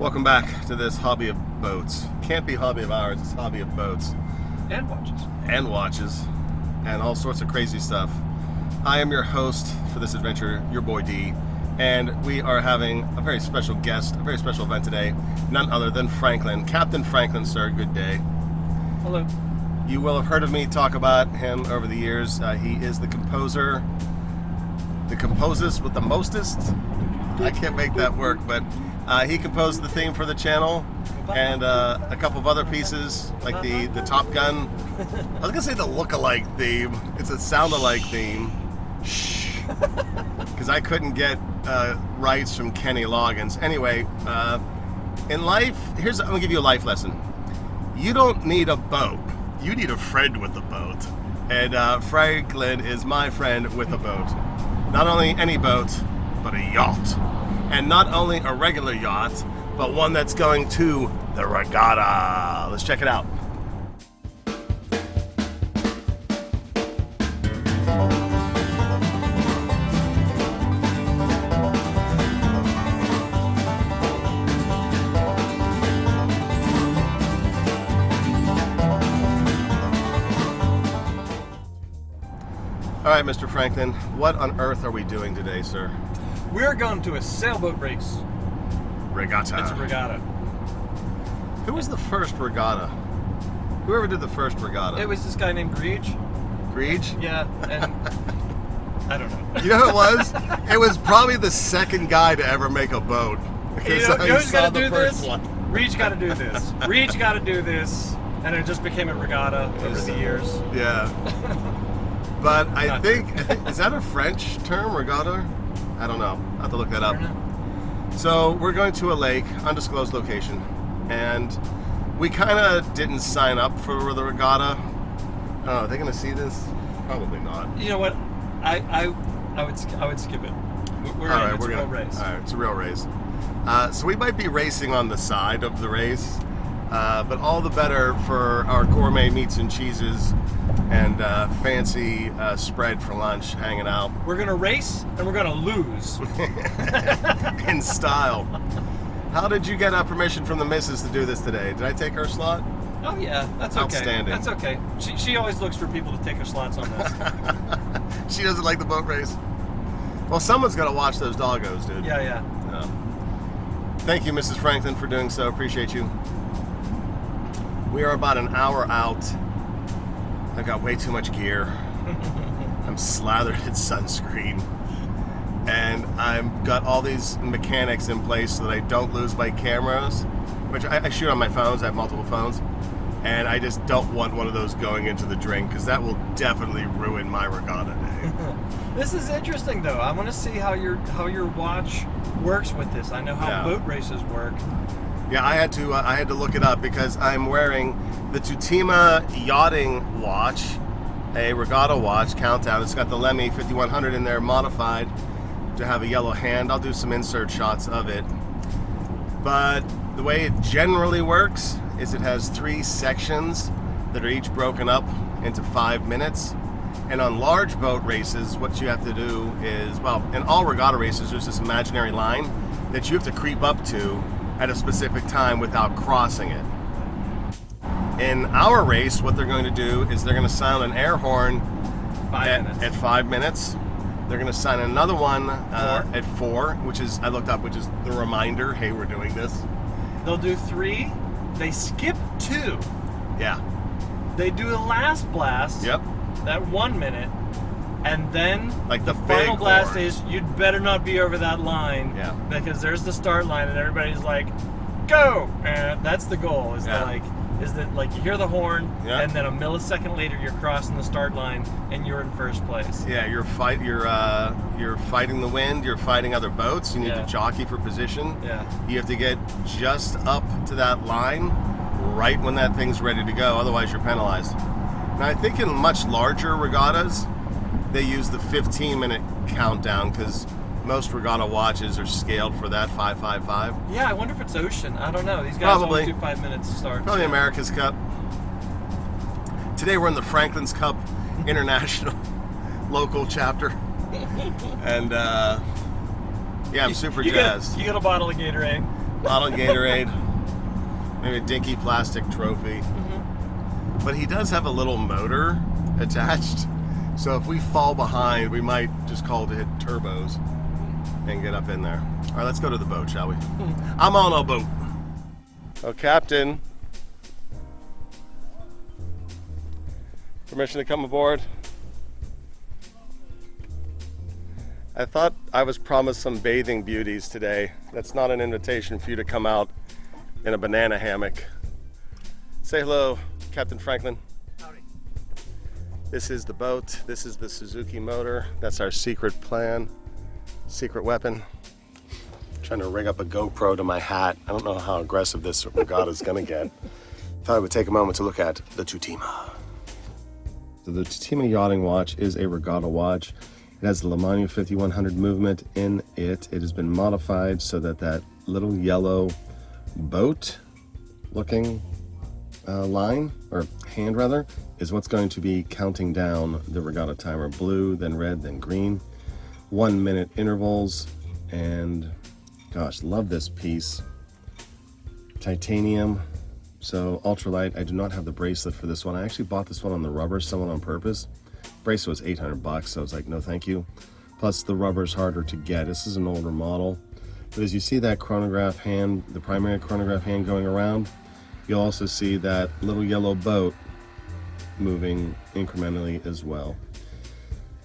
Welcome back to this hobby of boats. Can't be hobby of ours, it's hobby of boats. And watches. And watches. And all sorts of crazy stuff. I am your host for this adventure, your boy D. And we are having a very special guest, a very special event today. None other than Franklyn. Captain Franklyn, sir, good day. Hello. You will have heard of me talk about him over the years. He is the composer. The composes with the mostest. I can't make that work, but he composed the theme for the channel and a couple of other pieces, like the Top Gun. I was gonna say the look-alike theme. It's a sound-alike theme. Shh. Because I couldn't get rights from Kenny Loggins. Anyway, in life, I'm gonna give you a life lesson. You don't need a boat. You need a friend with a boat. And Franklyn is my friend with a boat. Not only any boat, but a yacht. And not only a regular yacht, but one that's going to the regatta. Let's check it out. All right, Mr. Franklyn, what on earth are we doing today, sir? We're going to a sailboat race. Regatta. It's a regatta. Who was the first regatta? Whoever did the first regatta? It was this guy named Greege. Greege? Yeah, and I don't know. You know who it was? It was probably the second guy to ever make a boat. You know who's got to do this? One. Reach got to do this. Reach got to do this. And it just became a regatta over the years. Yeah. But I think, is that a French term, regatta? I don't know. I'll have to look that up. So we're going to a lake, undisclosed location, and we kind of didn't sign up for the regatta. I don't know, are they going to see this? Probably not. You know what? I would skip it. We're in. It's a real race. All right, it's a real race. So we might be racing on the side of the race, but all the better for our gourmet meats and cheeses and fancy spread for lunch, hanging out. We're going to race, and we're going to lose. In style. How did you get permission from the missus to do this today? Did I take her slot? Oh, yeah. That's okay. Outstanding. That's okay. She always looks for people to take her slots on this. She doesn't like the boat race? Well, someone's got to watch those doggos, dude. Yeah. Thank you, Mrs. Franklyn, for doing so. Appreciate you. We are about an hour out. I got way too much gear. I'm slathered in sunscreen. And I've got all these mechanics in place so that I don't lose my cameras, which I shoot on my phones. I have multiple phones. And I just don't want one of those going into the drink because that will definitely ruin my regatta day. This is interesting, though. I want to see how your watch works with this. I know how boat races work. Yeah, I had to look it up because I'm wearing the Tutima Yachting watch, a regatta watch, Countdown. It's got the Lemmy 5100 in there, modified to have a yellow hand. I'll do some insert shots of it. But the way it generally works is it has 3 sections that are each broken up into 5 minutes. And on large boat races, what you have to do is, well, in all regatta races, there's this imaginary line that you have to creep up to at a specific time without crossing it. In our race, what they're going to do is they're going to sound an air horn at 5 minutes. They're going to sound another one at 4, which is, I looked up, which is the reminder, hey, we're doing this. They'll do 3. They skip 2. Yeah. They do the last blast. Yep. That 1 minute. And then like the final blast horn. is you'd better not be over that line. Yeah. Because there's the start line and everybody's like, go! And that's the goal. Is that you hear the horn and then a millisecond later you're crossing the start line and you're in first place. Yeah, you're fighting the wind, you're fighting other boats, you need to jockey for position. Yeah. You have to get just up to that line right when that thing's ready to go, otherwise you're penalized. Now I think in much larger regattas they use the 15-minute countdown because most regatta watches are scaled for that 555. Yeah, I wonder if it's ocean. I don't know. These guys Probably. only do 5 minutes to start. Probably America's Cup. Today we're in the Franklyn's Cup International local chapter. And yeah, I'm super jazzed. You get a bottle of Gatorade. Bottle of Gatorade. Maybe a dinky plastic trophy. But he does have a little motor attached. So if we fall behind, we might just call to hit turbos and get up in there. All right, let's go to the boat, shall we? I'm on a boat. Oh, Captain. Permission to come aboard? I thought I was promised some bathing beauties today. That's not an invitation for you to come out in a banana hammock. Say hello, Captain Franklyn. Howdy. This is the boat. This is the Suzuki motor. That's our secret plan, secret weapon. Trying to rig up a GoPro to my hat. I don't know how aggressive this regatta is gonna get. Thought I would take a moment to look at the Tutima. So the Tutima Yachting Watch is a regatta watch. It has the Lemania 5100 movement in it. It has been modified so that that little yellow boat looking line, or hand rather, is what's going to be counting down the regatta timer. Blue, then red, then green. 1 minute intervals. And gosh, love this piece. Titanium. So ultralight. I do not have the bracelet for this one. I actually bought this one on the rubber, somewhat on purpose. Bracelet was 800 bucks, so I was like, no thank you. Plus the rubber's harder to get. This is an older model. But as you see that chronograph hand, the primary chronograph hand going around, you'll also see that little yellow boat moving incrementally as well.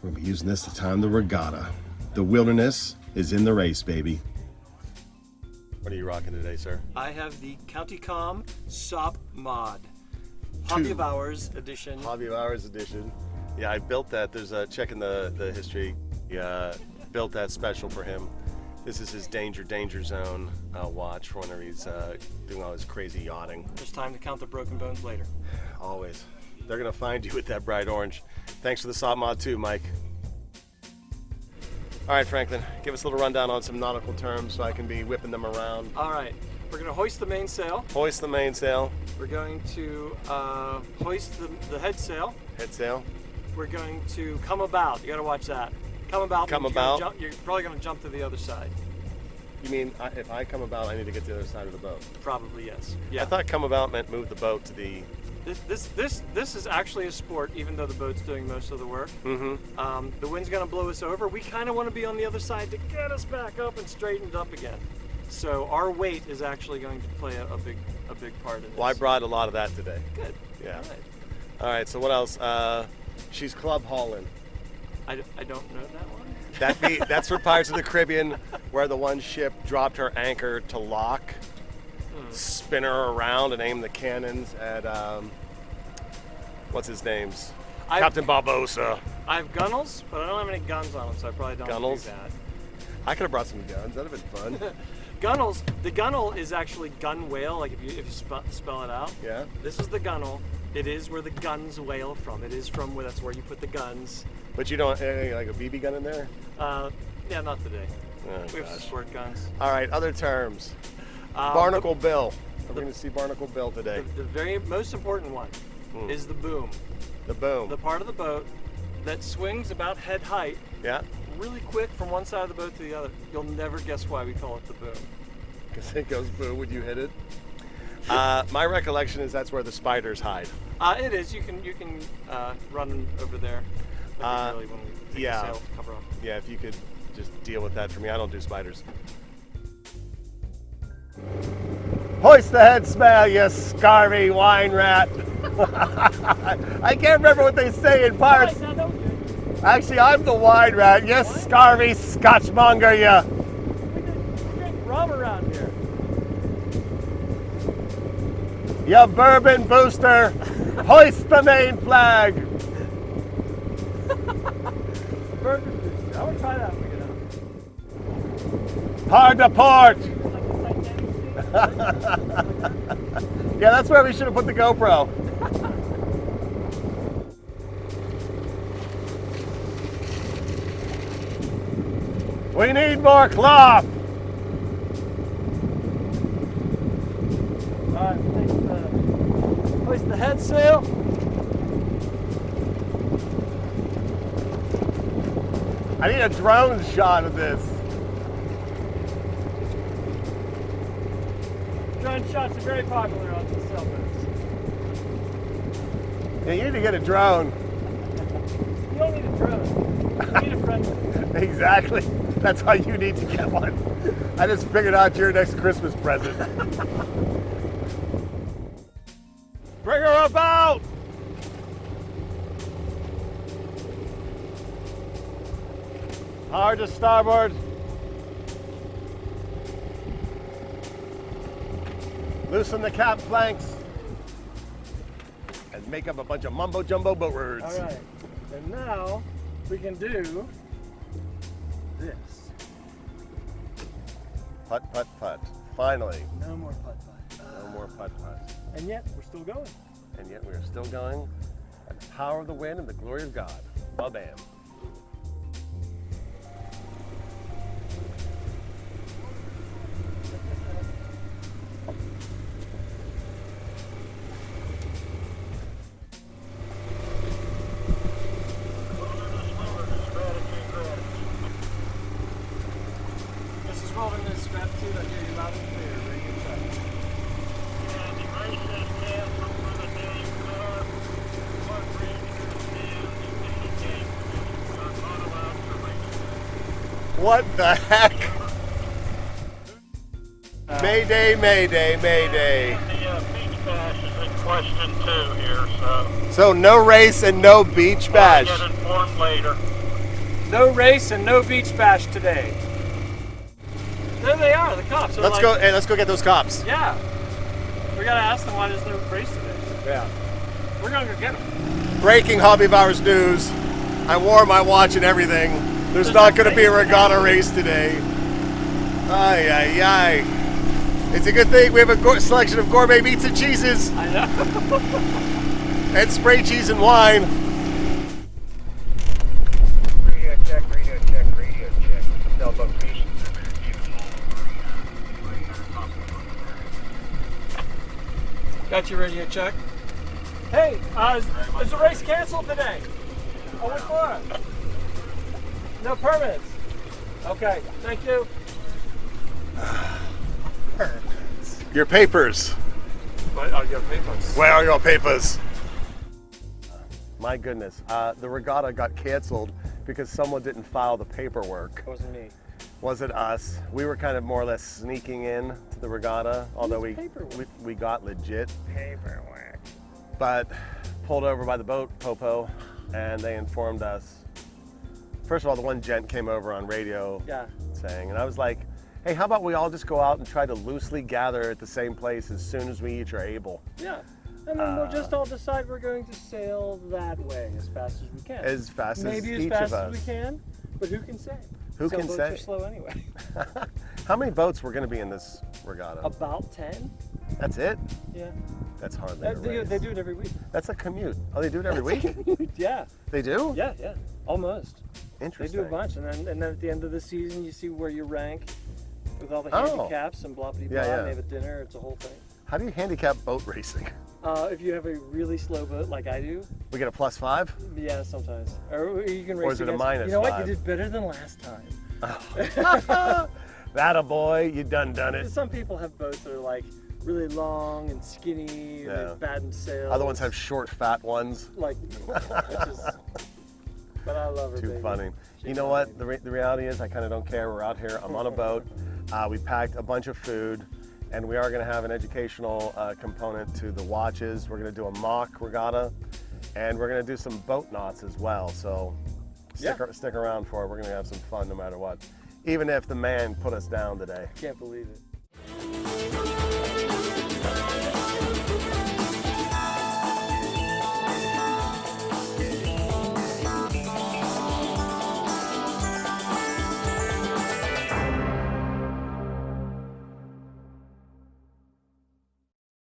We're gonna be using this to time the regatta. The wilderness is in the race, baby. What are you rocking today, sir? I have the CountyComm SOPMOD, Hobby of Hours edition. Hobby of Hours edition. Yeah, I built that. There's a check in the history. Yeah, built that special for him. This is his danger zone watch for whenever he's doing all his crazy yachting. There's time to count the broken bones later. Always. They're gonna find you with that bright orange. Thanks for the SOPMOD2, Mike. All right, Franklyn, give us a little rundown on some nautical terms so I can be whipping them around. All right, we're gonna hoist the mainsail. Hoist the mainsail. We're going to hoist the head sail. Head sail. We're going to come about. You gotta watch that. Come about. Come about. You're probably gonna jump to the other side. You mean if I come about, I need to get to the other side of the boat? Probably, yes. Yeah. I thought come about meant move the boat to the... This is actually a sport, even though the boat's doing most of the work. Mm-hmm. The wind's gonna blow us over. We kind of want to be on the other side to get us back up and straightened up again. So our weight is actually going to play a big part in this. Well, I brought a lot of that today. Good. Yeah. All right, so what else? She's club hauling. I don't know that one. That's for Pirates of the Caribbean, where the one ship dropped her anchor to lock, spin her around, and aim the cannons at what's his name's? Captain Barbosa. I have gunnels, but I don't have any guns on them, so I probably don't Gunnels? do that. I could have brought some guns. That'd have been fun. Gunnels. The gunnel is actually gun whale. Like if you spell it out. Yeah. This is the gunnel. It is where the guns wail from. It is from where that's where you put the guns. But you don't like a BB gun in there? Yeah, not today. Oh, We have some squirt guns. All right, other terms. Barnacle Bill. We're going to see Barnacle Bill today. The very most important one is the boom. The boom. The part of the boat that swings about head height. Yeah. Really quick from one side of the boat to the other. You'll never guess why we call it the boom. Because it goes boom when you hit it. My recollection is that's where the spiders hide. It is. You can run over there. Particularly when we take the sail cover off. Yeah, if you could just deal with that for me. I don't do spiders. Hoist the head smell, you scarvy wine rat. I can't remember what they say in Pirates. Actually, I'm the wine rat. You scarvy scotchmonger, you. We drink rum around here. You bourbon booster. Hoist the main flag. Bourbon booster. I want to try that when we get out. Hard to port. Yeah, that's where we should have put the GoPro. We need more cloth. All right, hoist the head sail. I need a drone shot of this. Drone shots are very popular on the sailboats. Yeah, you need to get a drone. You don't need a drone. You need a friend with it. Exactly. That's why you need to get one. I just figured out your next Christmas present. Bring her up out! Hard to starboard. Loosen the cap flanks. And make up a bunch of mumbo jumbo boat words. All right. And now we can do this. Putt, putt, putt. Finally. No more putt-putt. No more putt, putt. And yet we're still going. And yet we are still going by the power of the wind and the glory of God. Ba-bam. This is Wilderness Gratitude. I hear you loud and clear. Radio check. What the heck? Mayday, mayday, mayday. The beach bash is in question too here, so. So no race and no beach bash. I'll get informed later. No race and no beach bash today. There they are, the cops. They're Let's like, go. Hey, let's go get those cops. Yeah. We gotta ask them why there's no race today. Yeah. We're gonna go get them. Breaking Hobby of Hours news. I wore my watch and everything. There's not going to be a regatta race today. Ay, ay, ay. It's a good thing we have a selection of gourmet meats and cheeses. I know. And spray cheese and wine. Radio check, radio check, radio check. Cell location. Got your radio check. Hey, is the race canceled today? Oh, what for? No permits. Okay, thank you. Your papers. What are your papers? Where are your papers? My goodness, the regatta got canceled because someone didn't file the paperwork. It wasn't me. Wasn't us. We were kind of more or less sneaking in to the regatta, although we got legit Paperwork. but pulled over by the boat, Popo, and they informed us. First of all, the one gent came over on radio saying, and I was like, hey, how about we all just go out and try to loosely gather at the same place as soon as we each are able? Yeah. And then we'll just all decide we're going to sail that way as fast as we can. As fast as Maybe as each fast of us. as we can, but who can say? Who can Sailboats say? are slow anyway. How many boats were going to be in this regatta? About 10? That's it? Yeah. That's hardly a They race. do it every week. That's a commute. Oh, they do it every week? Yeah. They do? Yeah, yeah. Almost. They Interesting. do a bunch, and then at the end of the season, you see where you rank with all the Oh. handicaps and blah blah blah. Yeah, yeah. And they have a dinner. It's a whole thing. How do you handicap boat racing? If you have a really slow boat like I do, We get a +5? yeah, sometimes. Or you can race Or is it a against. You know -5? what? You did better than last time. That a boy, you done it. Some people have boats that are like really long and skinny, Yeah. they're bad in sails. Other ones have short, fat ones. like, which is, but I love her. Too baby. funny. She's You know what? The reality is I kind of don't care. We're out here. I'm on a boat. We packed a bunch of food, and we are going to have an educational component to the watches. We're going to do a mock regatta, and we're going to do some boat knots as well. So stick around for it. We're going to have some fun no matter what. Even if the man put us down today. Can't believe it.